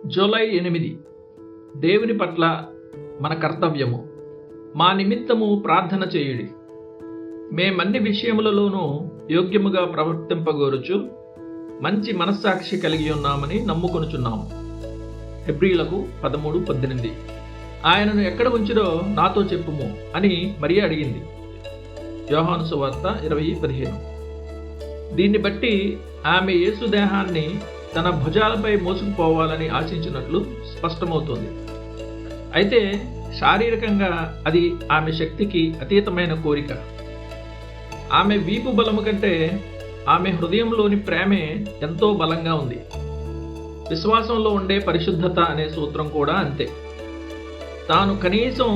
July 8 దేవుని పట్ల మన కర్తవ్యము. మా నిమిత్తము ప్రార్థన చేయుడి. మేమన్ని విషయములలోనూ యోగ్యముగా ప్రవర్తింపగోరుచు మంచి మనస్సాక్షి కలిగి ఉన్నామని నమ్ముకొనుచున్నాము. హెబ్రీయులకు 13:18. ఆయనను ఎక్కడ ఉంచిరో నాతో చెప్పుము అని మరియ అడిగింది. యోహాను సువార్త 20:15. దీన్ని బట్టి ఆమె యేసు దేహాన్ని తన భుజాలపై మోసుకుపోవాలని ఆశించినట్లు స్పష్టమవుతుంది. అయితే శారీరకంగా అది ఆమె శక్తికి అతీతమైన కోరిక. ఆమె వీపు బలము కంటే ఆమె హృదయంలోని ప్రేమే ఎంతో బలంగా ఉంది. విశ్వాసంలో ఉండే పరిశుద్ధత అనే సూత్రం కూడా అంతే. తాను కనీసం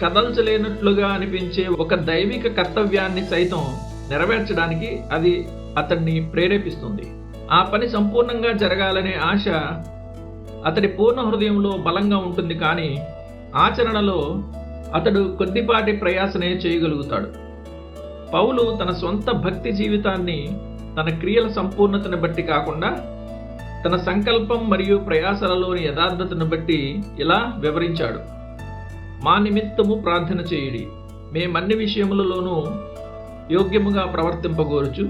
కదల్చలేనట్లుగా అనిపించే ఒక దైవిక కర్తవ్యాన్ని సైతం నెరవేర్చడానికి అది అతన్ని ప్రేరేపిస్తుంది. ఆ పని సంపూర్ణంగా జరగాలనే ఆశ అతడి పూర్ణ హృదయంలో బలంగా ఉంటుంది. కానీ ఆచరణలో అతడు కొద్దిపాటి ప్రయాసనే చేయగలుగుతాడు. పౌలు తన సొంత భక్తి జీవితాన్ని తన క్రియల సంపూర్ణతను బట్టి కాకుండా తన సంకల్పం మరియు ప్రయాసలలోని యథార్థతను బట్టి ఇలా వివరించాడు. మా నిమిత్తము ప్రార్థన చేయుడి. మేమన్ని విషయములలోనూ యోగ్యముగా ప్రవర్తింపగోరుచు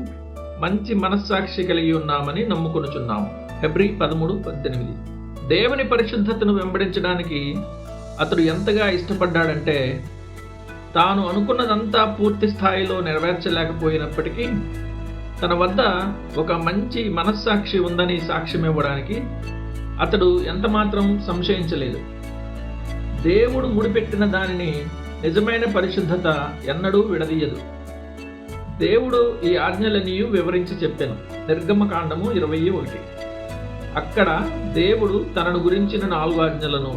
మంచి మనస్సాక్షి కలిగి ఉన్నామని నమ్ముకొనుచున్నాము. హెబ్రీ 13:18. దేవుని పరిశుద్ధతను వెంబడించడానికి అతడు ఎంతగా ఇష్టపడ్డాడంటే తాను అనుకున్నదంతా పూర్తి స్థాయిలో నెరవేర్చలేకపోయినప్పటికీ తన వద్ద ఒక మంచి మనస్సాక్షి ఉందని సాక్ష్యం ఇవ్వడానికి అతడు ఎంతమాత్రం సంశయించలేదు. దేవుడు ముడిపెట్టిన దానిని నిజమైన పరిశుద్ధత ఎన్నడూ విడదీయదు. దేవుడు ఈ ఆజ్ఞలన్నీ వివరించి చెప్పాను. నిర్గమకాండము 21. అక్కడ దేవుడు తనను గురించిన 4 ఆజ్ఞలను,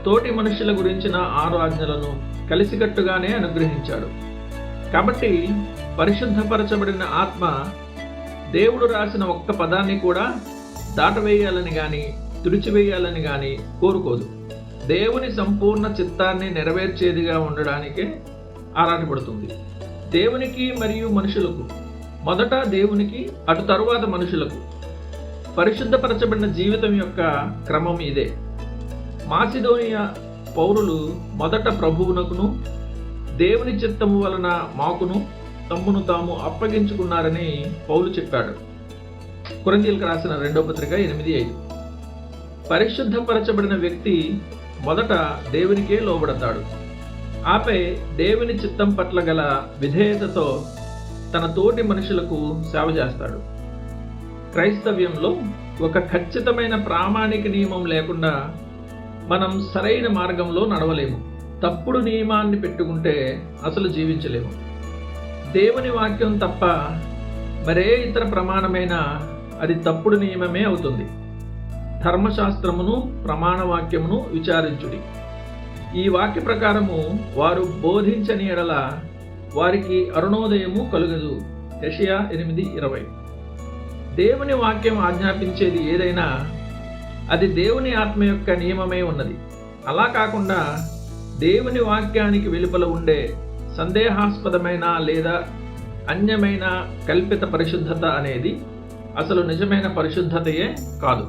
తోటి మనుషుల గురించిన 6 ఆజ్ఞలను కలిసికట్టుగానే అనుగ్రహించాడు. కాబట్టి పరిశుద్ధపరచబడిన ఆత్మ దేవుడు రాసిన ఒక్క పదాన్ని కూడా దాటవేయాలని గాని తుడిచివేయాలని గాని కోరుకోదు. దేవుని సంపూర్ణ చిత్తాన్ని నెరవేర్చేదిగా ఉండడానికే ఆరాటపడుతుంది. దేవునికి మరియు మనుషులకు, మొదట దేవునికి, అటు తరువాత మనుషులకు పరిశుద్ధపరచబడిన జీవితం యొక్క క్రమం ఇదే. మాసిదోనియా పౌరులు మొదట ప్రభువునకును దేవుని చిత్తము వలన మాకును తమ్మును తాము అప్పగించుకున్నారని పౌలు చెప్పాడు. కొరింథీయులకు రాసిన 2వ పత్రిక 8:5. పరిశుద్ధపరచబడిన వ్యక్తి మొదట దేవునికే లోబడతాడు. ఆపై దేవుని చిత్తం పట్ల గల విధేయతతో తన తోటి మనుషులకు సేవ చేస్తాడు. క్రైస్తవ్యంలో ఒక ఖచ్చితమైన ప్రామాణిక నియమం లేకుండా మనం సరైన మార్గంలో నడవలేము. తప్పుడు నియమాన్ని పెట్టుకుంటే అసలు జీవించలేము. దేవుని వాక్యం తప్ప మరే ఇతర ప్రమాణమైనా అది తప్పుడు నియమమే అవుతుంది. ధర్మశాస్త్రమును ప్రమాణ వాక్యమును విచారించుడి. ఈ వాక్య ప్రకారము వారు బోధించని ఎడల వారికి అరుణోదయము కలుగదు. యెషయా 8:20. దేవుని వాక్యం ఆజ్ఞాపించేది ఏదైనా అది దేవుని ఆత్మ యొక్క నియమమే ఉన్నది. అలా కాకుండా దేవుని వాక్యానికి వెలుపల ఉండే సందేహాస్పదమైన లేదా అన్యమైన కల్పిత పరిశుద్ధత అనేది అసలు నిజమైన పరిశుద్ధతయే కాదు.